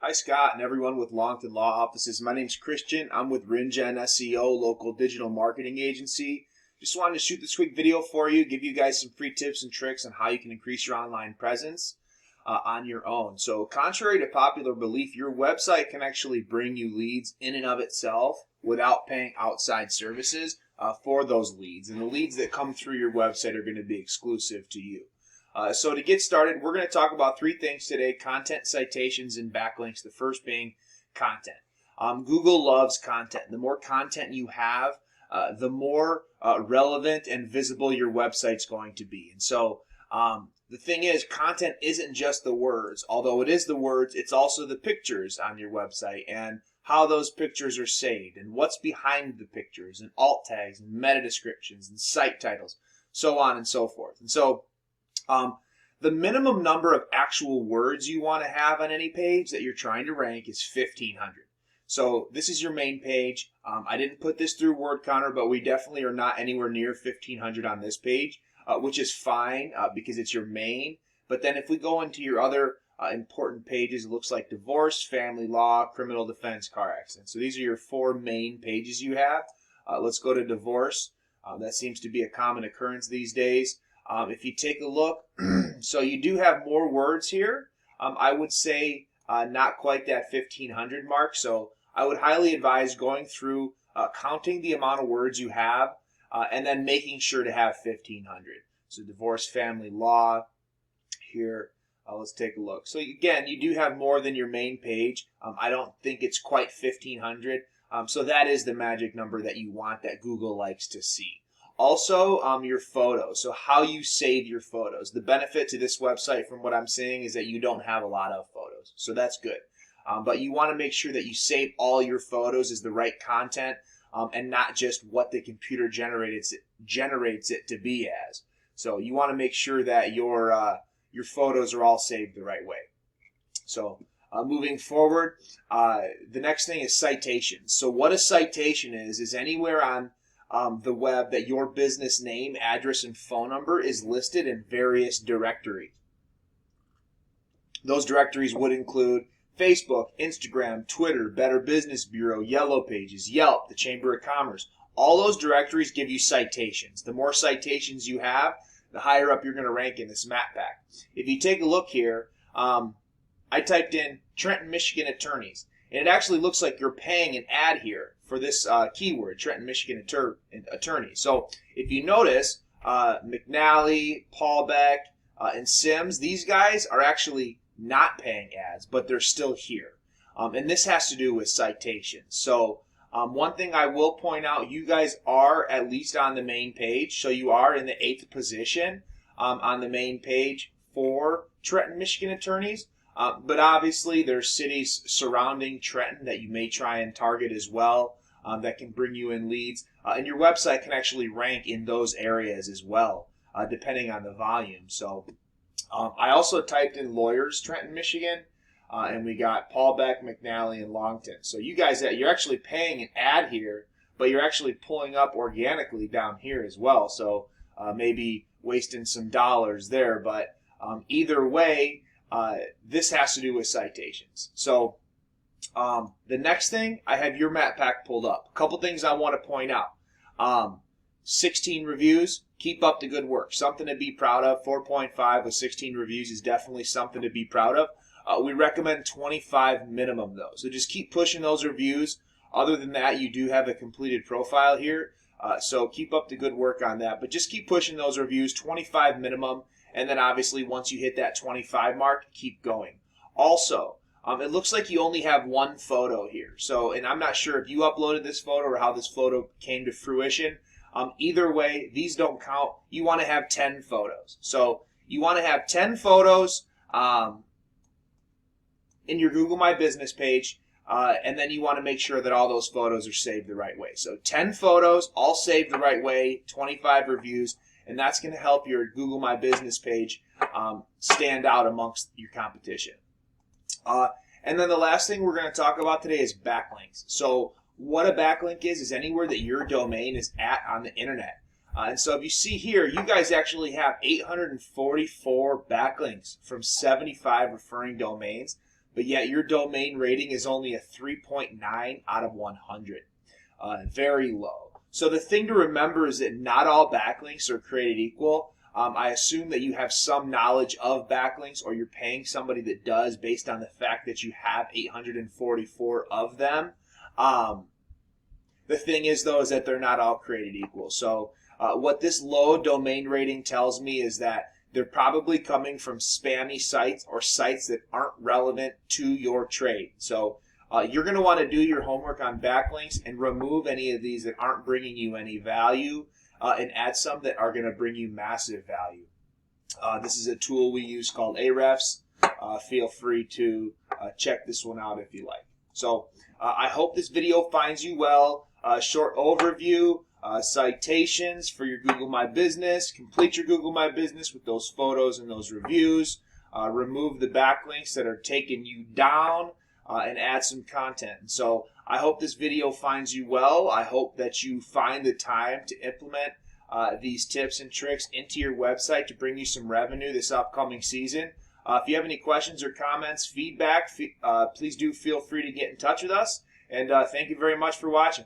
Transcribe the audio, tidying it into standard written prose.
Hi, Scott, and everyone with Longton Law Offices. My name's Christian. I'm with RinGen SEO, local digital marketing agency. Just wanted to shoot this quick video for you, give you guys some free tips and tricks on how you can increase your online presence on your own. So, contrary to popular belief, your website can actually bring you leads in and of itself without paying outside services for those leads. And the leads that come through your website are going to be exclusive to you. So to get started, we're going to talk about three things today: content, citations, and backlinks. The first being content. Google loves content. The more content you have, the more relevant and visible your website's going to be. And so the thing is, content isn't just the words. Although it is the words, it's also the pictures on your website and how those pictures are saved and what's behind the pictures and alt tags and meta descriptions and site titles, so on and so forth. And so the minimum number of actual words you want to have on any page that you're trying to rank is 1,500. So this is your main page. I didn't put this through word counter, but we definitely are not anywhere near 1,500 on this page, which is fine because it's your main. But then if we go into your other important pages, it looks like divorce, family law, criminal defense, car accident. So these are your four main pages you have. Let's go to divorce. That seems to be a common occurrence these days. If you take a look, so you do have more words here. I would say not quite that 1,500 mark. So I would highly advise going through, counting the amount of words you have, and then making sure to have 1,500. So divorce, family law here. Let's take a look. So again, you do have more than your main page. I don't think it's quite 1,500. So that is the magic number that you want, that Google likes to see. Also, your photos. So how you save your photos. The benefit to this website, from what I'm seeing, is that you don't have a lot of photos. So that's good. But you want to make sure that you save all your photos as the right content, and not just what the computer generates it to be as. So you want to make sure that your photos are all saved the right way. So moving forward, the next thing is citations. So what a citation is anywhere on the web that your business name, address, and phone number is listed in various directories. Those directories would include Facebook, Instagram, Twitter, Better Business Bureau, Yellow Pages, Yelp, the Chamber of Commerce. All those directories give you citations. The more citations you have, the higher up you're going to rank in this map pack. If you take a look here, I typed in Trenton, Michigan attorneys, and it actually looks like you're paying an ad here for this keyword, Trenton, Michigan attorney. So if you notice, McNally, Paul Beck, and Sims, these guys are actually not paying ads, but they're still here. And this has to do with citations. So one thing I will point out, you guys are at least on the main page. So you are in the 8th position on the main page for Trenton, Michigan attorneys. But obviously there's cities surrounding Trenton that you may try and target as well, that can bring you in leads. And your website can actually rank in those areas as well, depending on the volume. So I also typed in lawyers, Trenton, Michigan, and we got Paul Beck, McNally, and Longton. So you guys, you're actually paying an ad here, but you're actually pulling up organically down here as well. So maybe wasting some dollars there. But either way, this has to do with citations. So the next thing, I have your map pack pulled up. A couple things I want to point out. 16 reviews. Keep up the good work. Something to be proud of. 4.5 with 16 reviews is definitely something to be proud of. We recommend 25 minimum though. So just keep pushing those reviews. Other than that, you do have a completed profile here. So keep up the good work on that. But just keep pushing those reviews, 25 minimum. And then obviously once you hit that 25 mark, keep going. Also, it looks like you only have one photo here. So, and I'm not sure if you uploaded this photo or how this photo came to fruition. Either way, these don't count. You want to have 10 photos. So you want to have 10 photos in your Google My Business page. And then you want to make sure that all those photos are saved the right way. So 10 photos, all saved the right way, 25 reviews. And that's going to help your Google My Business page stand out amongst your competition. And then the last thing we're going to talk about today is backlinks. So what a backlink is anywhere that your domain is at on the internet. And so if you see here, you guys actually have 844 backlinks from 75 referring domains. but yet your domain rating is only a 3.9 out of 100. Very low. So the thing to remember is that not all backlinks are created equal. I assume that you have some knowledge of backlinks, or you're paying somebody that does, based on the fact that you have 844 of them. The thing is, though, is that they're not all created equal. So what this low domain rating tells me is that they're probably coming from spammy sites or sites that aren't relevant to your trade. So you're going to want to do your homework on backlinks and remove any of these that aren't bringing you any value, and add some that are going to bring you massive value. This is a tool we use called Ahrefs. Feel free to check this one out if you like. So I hope this video finds you well. Short overview, citations for your Google My Business. Complete your Google My Business with those photos and those reviews. Remove the backlinks that are taking you down, and add some content. And so I hope this video finds you well. I hope that you find the time to implement these tips and tricks into your website to bring you some revenue this upcoming season. If you have any questions or comments, feedback, please do feel free to get in touch with us. And thank you very much for watching.